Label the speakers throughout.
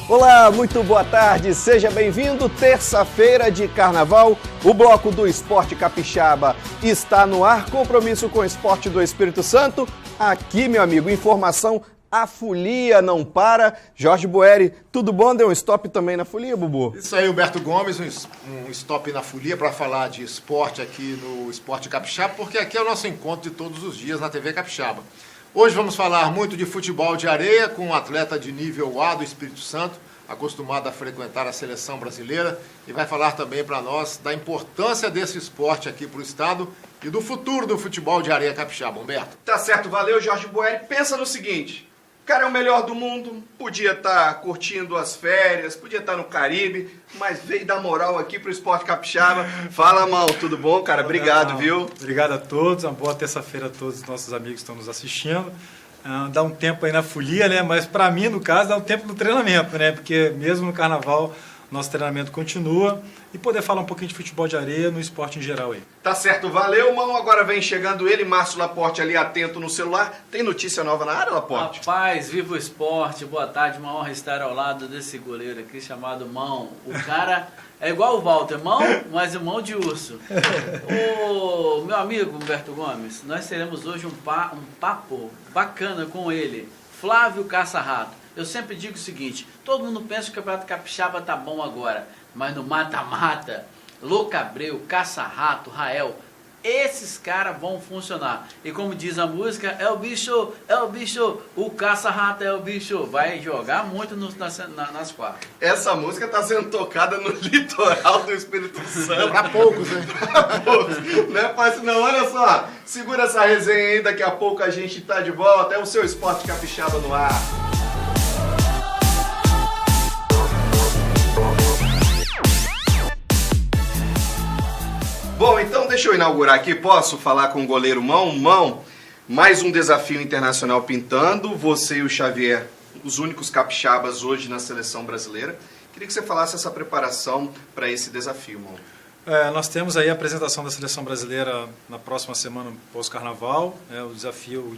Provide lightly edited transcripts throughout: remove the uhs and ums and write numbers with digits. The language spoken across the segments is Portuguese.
Speaker 1: Olá, muito boa tarde, seja bem-vindo. Terça-feira de carnaval, o bloco do Esporte Capixaba está no ar. Compromisso com o esporte do Espírito Santo. Aqui, meu amigo, informação, a folia não para. Jorge Boeri, tudo bom? Deu um stop também na folia, Bubu?
Speaker 2: Isso aí, Humberto Gomes, um stop na folia para falar de esporte aqui no Esporte Capixaba, porque aqui é o nosso encontro de todos os dias na TV Capixaba. Hoje vamos falar muito de futebol de areia com um atleta de nível A do Espírito Santo, acostumado a frequentar a seleção brasileira, e vai falar também para nós da importância desse esporte aqui para o estado e do futuro do futebol de areia capixaba. Humberto.
Speaker 1: Tá certo, valeu, Jorge Boeri. Pensa no seguinte, o cara é o melhor do mundo, podia estar curtindo as férias, podia estar no Caribe, mas veio dar moral aqui pro Esporte Capixaba. Fala, Mão, tudo bom, cara? Obrigado, viu?
Speaker 3: Obrigado a todos, uma boa terça-feira a todos os nossos amigos que estão nos assistindo. Dá um tempo aí na folia, né? Mas para mim, no caso, dá um tempo no treinamento, né? Porque mesmo no carnaval, nosso treinamento continua e poder falar um pouquinho de futebol de areia no esporte em geral aí.
Speaker 1: Tá certo, valeu, Mão. Agora vem chegando ele, Márcio Laporte ali atento no celular. Tem notícia nova na área, Laporte?
Speaker 4: Rapaz, viva o esporte, boa tarde, uma honra estar ao lado desse goleiro aqui chamado Mão. O cara é igual o Walter, Mão, mas mão de urso. O meu amigo Humberto Gomes, nós teremos hoje um papo bacana com ele, Flávio Caça-Rato. Eu sempre digo o seguinte, todo mundo pensa que o Campeonato Capixaba tá bom agora, mas no mata-mata, Louco Abreu, Caça-Rato, Rael, esses caras vão funcionar. E como diz a música, é o bicho, o Caça-Rato é o bicho. Vai jogar muito nas quartas.
Speaker 1: Essa música tá sendo tocada no litoral do Espírito Santo.
Speaker 2: Para poucos, hein?
Speaker 1: Pra poucos. Não é fácil não, olha só. Segura essa resenha aí, daqui a pouco a gente tá de volta. É o seu Esporte Capixaba no ar. Bom, então deixa eu inaugurar aqui, posso falar com o goleiro Mão? Mão, mais um desafio internacional pintando, você e o Xavier, os únicos capixabas hoje na seleção brasileira. Queria que você falasse essa preparação para esse desafio, Mão.
Speaker 3: Nós temos aí a apresentação da seleção brasileira na próxima semana pós-carnaval, o desafio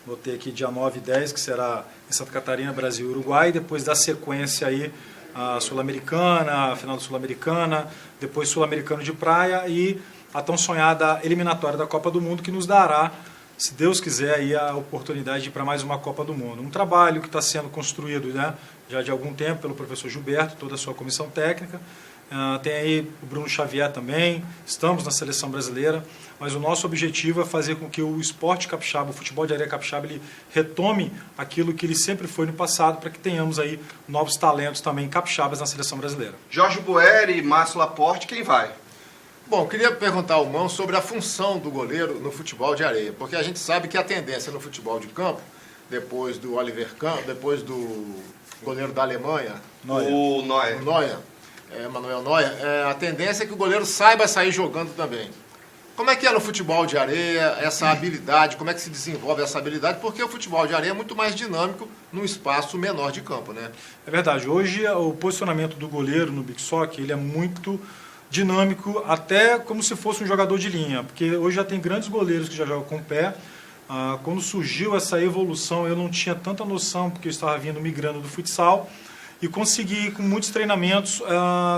Speaker 3: notei aqui dia 9 e 10, que será em Santa Catarina, Brasil e Uruguai, depois da sequência aí a Sul-Americana, a final da Sul-Americana, depois Sul-Americano de praia e a tão sonhada eliminatória da Copa do Mundo, que nos dará, se Deus quiser, aí a oportunidade de ir para mais uma Copa do Mundo. Um trabalho que está sendo construído, né, já de algum tempo pelo professor Gilberto, toda a sua comissão técnica. Tem aí o Bruno Xavier também, estamos na seleção brasileira, mas o nosso objetivo é fazer com que o esporte capixaba, o futebol de areia capixaba, ele retome aquilo que ele sempre foi no passado, para que tenhamos aí novos talentos também capixabas na seleção brasileira.
Speaker 1: Jorge Boeri, Márcio Laporte, quem vai?
Speaker 2: Bom, queria perguntar ao Mão sobre a função do goleiro no futebol de areia, porque a gente sabe que a tendência no futebol de campo, depois do Oliver Kahn, depois do goleiro da Alemanha,
Speaker 1: o Neuer.
Speaker 2: Manuel Neuer, a tendência é que o goleiro saiba sair jogando também. Como é que é no futebol de areia essa habilidade, como é que se desenvolve essa habilidade? Porque o futebol de areia é muito mais dinâmico num espaço menor de campo, né?
Speaker 3: É verdade, hoje o posicionamento do goleiro no Big Soccer, ele é muito dinâmico, até como se fosse um jogador de linha, porque hoje já tem grandes goleiros que já jogam com o pé. Quando surgiu essa evolução, eu não tinha tanta noção, porque eu estava migrando do futsal, e consegui, com muitos treinamentos,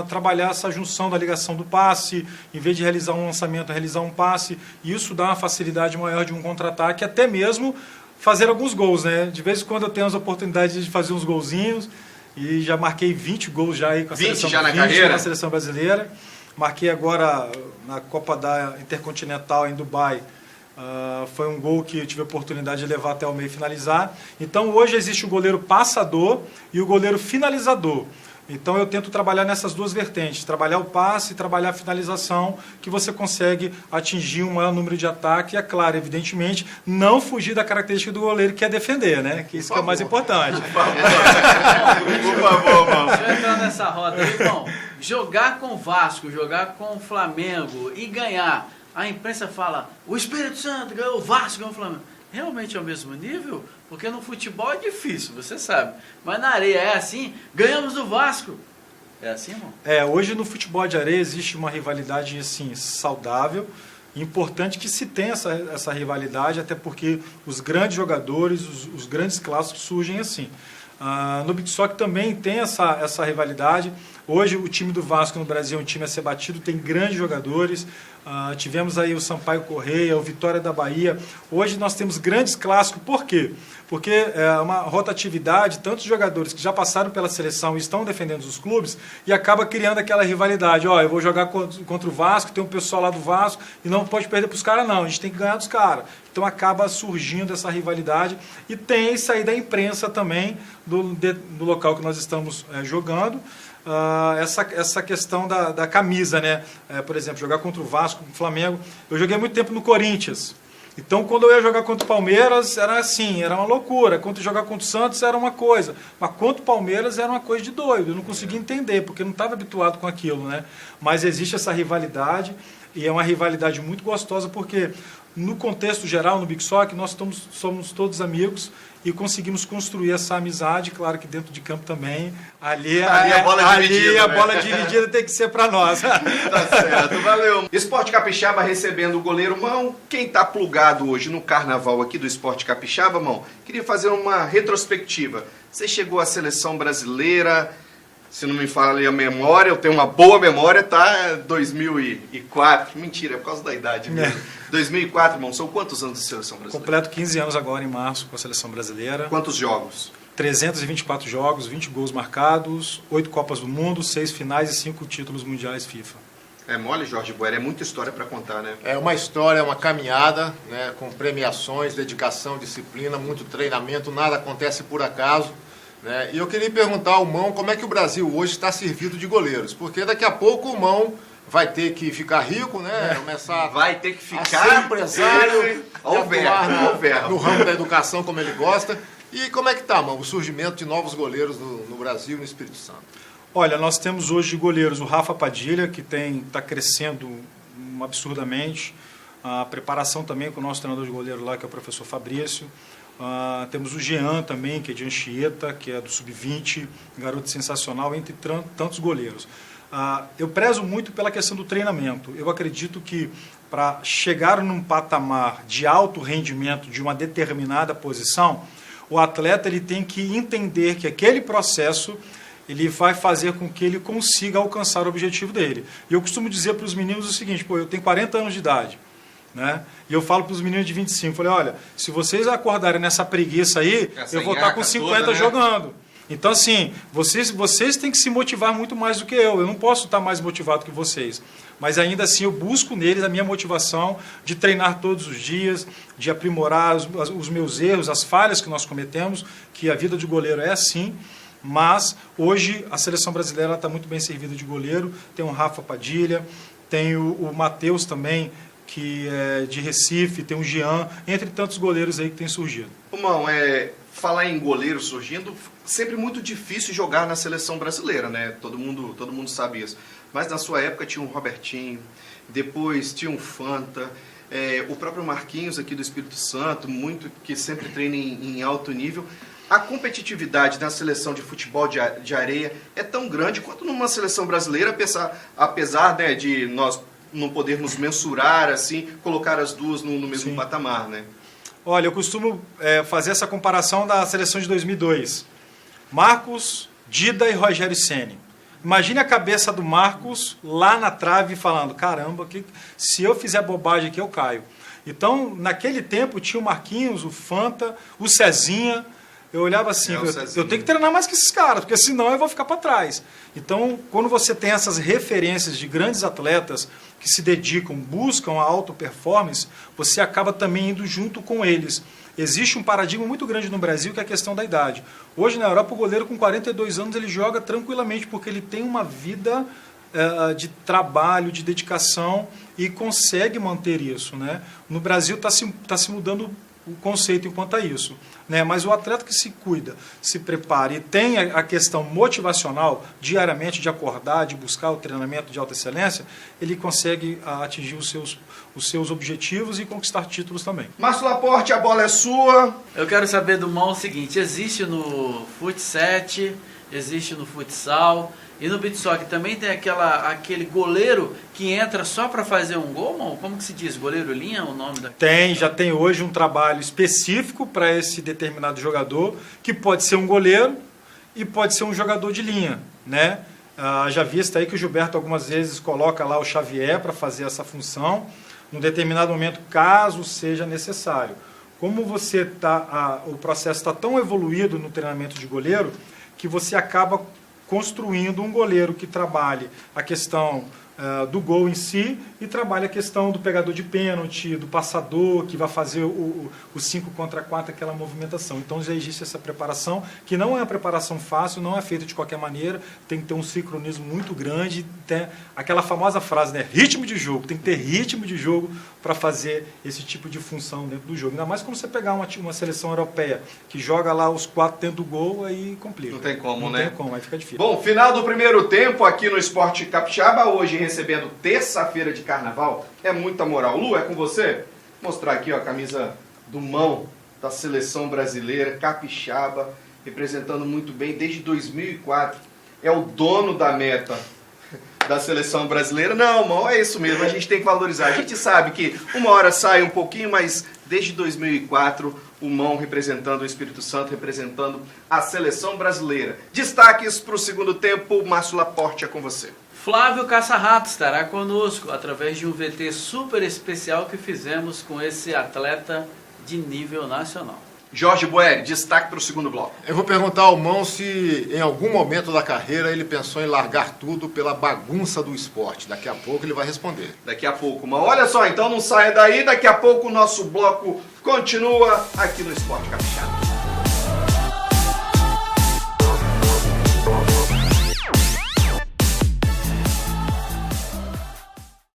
Speaker 3: trabalhar essa junção da ligação do passe, em vez de realizar um lançamento, realizar um passe, e isso dá uma facilidade maior de um contra-ataque, até mesmo fazer alguns gols, né? De vez em quando eu tenho as oportunidades de fazer uns golzinhos, e já marquei 20 gols já aí com a
Speaker 1: 20
Speaker 3: seleção,
Speaker 1: já na
Speaker 3: 20
Speaker 1: carreira?
Speaker 3: Com a seleção brasileira. Marquei agora na Copa da Intercontinental em Dubai. Foi um gol que eu tive a oportunidade de levar até o meio e finalizar. Então hoje existe o goleiro passador e o goleiro finalizador. Então eu tento trabalhar nessas duas vertentes, trabalhar o passe e trabalhar a finalização, que você consegue atingir um maior número de ataque e, é claro, evidentemente, não fugir da característica do goleiro, que é defender, né? Que isso que é o mais importante.
Speaker 1: Por favor, mano.
Speaker 4: Deixa eu entrar nessa roda aí, irmão. Jogar com o Vasco, jogar com o Flamengo e ganhar. A imprensa fala, o Espírito Santo ganhou o Vasco, ganhou o Flamengo. Realmente é o mesmo nível? Porque no futebol é difícil, você sabe. Mas na areia é assim, ganhamos do Vasco. É assim, irmão?
Speaker 3: Hoje no futebol de areia existe uma rivalidade assim, saudável. Importante que se tenha essa rivalidade, até porque os grandes jogadores, os grandes clássicos surgem assim. No beach soccer também tem essa rivalidade. Hoje o time do Vasco no Brasil é um time a ser batido, tem grandes jogadores. Tivemos aí o Sampaio Corrêa, o Vitória da Bahia. Hoje nós temos grandes clássicos. Por quê? Porque é uma rotatividade, tantos jogadores que já passaram pela seleção e estão defendendo os clubes, e acaba criando aquela rivalidade. Eu vou jogar contra o Vasco, tem um pessoal lá do Vasco, e não pode perder para os caras não, a gente tem que ganhar dos caras. Então acaba surgindo essa rivalidade, e tem isso aí da imprensa também, do local que nós estamos jogando. Essa questão da camisa, né? Por exemplo, jogar contra o Vasco, o Flamengo. Eu joguei muito tempo no Corinthians. Então, quando eu ia jogar contra o Palmeiras, era assim, era uma loucura. Quando eu jogar contra o Santos, era uma coisa. Mas contra o Palmeiras, era uma coisa de doido. Eu não conseguia entender, porque eu não estava habituado com aquilo, né? Mas existe essa rivalidade, e é uma rivalidade muito gostosa, porque no contexto geral, no Big Soccer, nós somos todos amigos e conseguimos construir essa amizade, claro que dentro de campo também. Ali a bola dividida tem que ser para nós.
Speaker 1: Tá certo, valeu. Esporte Capixaba recebendo o goleiro Mão. Quem está plugado hoje no carnaval aqui do Esporte Capixaba, Mão, queria fazer uma retrospectiva. Você chegou à seleção brasileira, se não me falha a memória, eu tenho uma boa memória, tá? 2004. Mentira, é por causa da idade mesmo. 2004, irmão, são quantos anos de seleção brasileira?
Speaker 3: Completo 15 anos agora em março com a seleção brasileira.
Speaker 1: Quantos jogos?
Speaker 3: 324 jogos, 20 gols marcados, 8 Copas do Mundo, 6 finais e 5 títulos mundiais FIFA.
Speaker 1: É mole, Jorge Boer, é muita história para contar, né?
Speaker 2: É uma história, uma caminhada, né, com premiações, dedicação, disciplina, muito treinamento, nada acontece por acaso. Né? E eu queria perguntar ao Mão como é que o Brasil hoje está servido de goleiros, porque daqui a pouco o Mão vai ter que ficar rico, né? Começar
Speaker 1: vai ter que ficar
Speaker 2: a ser empresário,
Speaker 1: no
Speaker 2: ramo da educação como ele gosta. E como é que está, Mão, o surgimento de novos goleiros no Brasil e no Espírito Santo?
Speaker 3: Olha, nós temos hoje goleiros o Rafa Padilha, que está crescendo absurdamente. A preparação também com o nosso treinador de goleiro lá, que é o professor Fabrício. Temos o Jean também, que é de Anchieta, que é do Sub-20, garoto sensacional, entre tantos goleiros. Eu prezo muito pela questão do treinamento. Eu acredito que para chegar num patamar de alto rendimento de uma determinada posição, o atleta ele tem que entender que aquele processo ele vai fazer com que ele consiga alcançar o objetivo dele. E eu costumo dizer para os meninos o seguinte, eu tenho 40 anos de idade, né? E eu falo para os meninos de 25, falei, olha, se vocês acordarem nessa preguiça aí, eu vou estar com 50 toda, né? Jogando. Então, assim, vocês têm que se motivar muito mais do que eu não posso estar mais motivado que vocês. Mas ainda assim eu busco neles a minha motivação de treinar todos os dias, de aprimorar os meus erros, as falhas que nós cometemos, que a vida de goleiro é assim. Mas hoje a seleção brasileira está muito bem servida de goleiro. Tem o Rafa Padilha, tem o Matheus também, que é de Recife, tem o Jean, entre tantos goleiros aí que tem surgido.
Speaker 1: Irmão, falar em goleiro surgindo, sempre muito difícil jogar na seleção brasileira, né? Todo mundo sabe isso. Mas na sua época tinha um Robertinho, depois tinha um Fanta, o próprio Marquinhos aqui do Espírito Santo, muito que sempre treina em alto nível. A competitividade na seleção de futebol de areia é tão grande quanto numa seleção brasileira, apesar né, de nós não podermos mensurar, assim, colocar as duas no mesmo patamar, né?
Speaker 3: Olha, eu costumo fazer essa comparação da seleção de 2002. Marcos, Dida e Rogério Ceni. Imagine a cabeça do Marcos lá na trave falando, caramba, se eu fizer bobagem aqui eu caio. Então, naquele tempo tinha o Marquinhos, o Fanta, o Cezinha. Eu olhava assim, eu tenho que treinar mais que esses caras, porque senão eu vou ficar para trás. Então, quando você tem essas referências de grandes atletas que se dedicam, buscam a alta performance, você acaba também indo junto com eles. Existe um paradigma muito grande no Brasil que é a questão da idade. Hoje na Europa o goleiro com 42 anos ele joga tranquilamente porque ele tem uma vida de trabalho, de dedicação e consegue manter isso, né? No Brasil está se mudando o conceito enquanto a isso, né? Mas o atleta que se cuida, se prepara e tem a questão motivacional diariamente de acordar, de buscar o treinamento de alta excelência, ele consegue atingir os seus objetivos e conquistar títulos também.
Speaker 1: Márcio Laporte, a bola é sua.
Speaker 4: Eu quero saber do Mão o seguinte, existe no Fut7, existe no futsal e no beach soccer também tem aquele goleiro que entra só para fazer um gol, Mão? Como que se diz? Goleiro linha, o nome da...
Speaker 3: Já tem hoje um trabalho específico para esse determinado jogador, que pode ser um goleiro, e pode ser um jogador de linha, né? Já vista aí que o Gilberto algumas vezes coloca lá o Xavier para fazer essa função, num determinado momento, caso seja necessário. Como o processo está tão evoluído no treinamento de goleiro, que você acaba construindo um goleiro que trabalhe a questão do gol em si e trabalha a questão do pegador de pênalti, do passador, que vai fazer o 5 contra 4, aquela movimentação. Então já existe essa preparação, que não é uma preparação fácil, não é feita de qualquer maneira, tem que ter um sincronismo muito grande, tem aquela famosa frase, né? Ritmo de jogo, tem que ter ritmo de jogo para fazer esse tipo de função dentro do jogo. Ainda mais quando você pegar uma seleção europeia que joga lá os 4 dentro do gol, aí complica.
Speaker 1: Não tem como, né?
Speaker 3: Não tem como, aí fica difícil.
Speaker 1: Bom, final do primeiro tempo aqui no Esporte Capixaba, hoje recebendo terça-feira de carnaval, é muita moral. Lu, é com você? Vou mostrar aqui ó, a camisa do Mão, da seleção brasileira, capixaba, representando muito bem desde 2004. É o dono da meta da seleção brasileira. Não, Mão, é isso mesmo, a gente tem que valorizar. A gente sabe que uma hora sai um pouquinho, mas desde 2004, o Mão representando o Espírito Santo, representando a seleção brasileira. Destaques para o segundo tempo, Márcio Laporte, é com você.
Speaker 4: Flávio Caça-Rato estará conosco através de um VT super especial que fizemos com esse atleta de nível nacional.
Speaker 1: Jorge Boeri, destaque para o segundo bloco.
Speaker 2: Eu vou perguntar ao Mão se em algum momento da carreira ele pensou em largar tudo pela bagunça do esporte. Daqui a pouco ele vai responder.
Speaker 1: Daqui a pouco, Mão. Olha só, então não saia daí, daqui a pouco o nosso bloco continua aqui no Esporte Capixaba.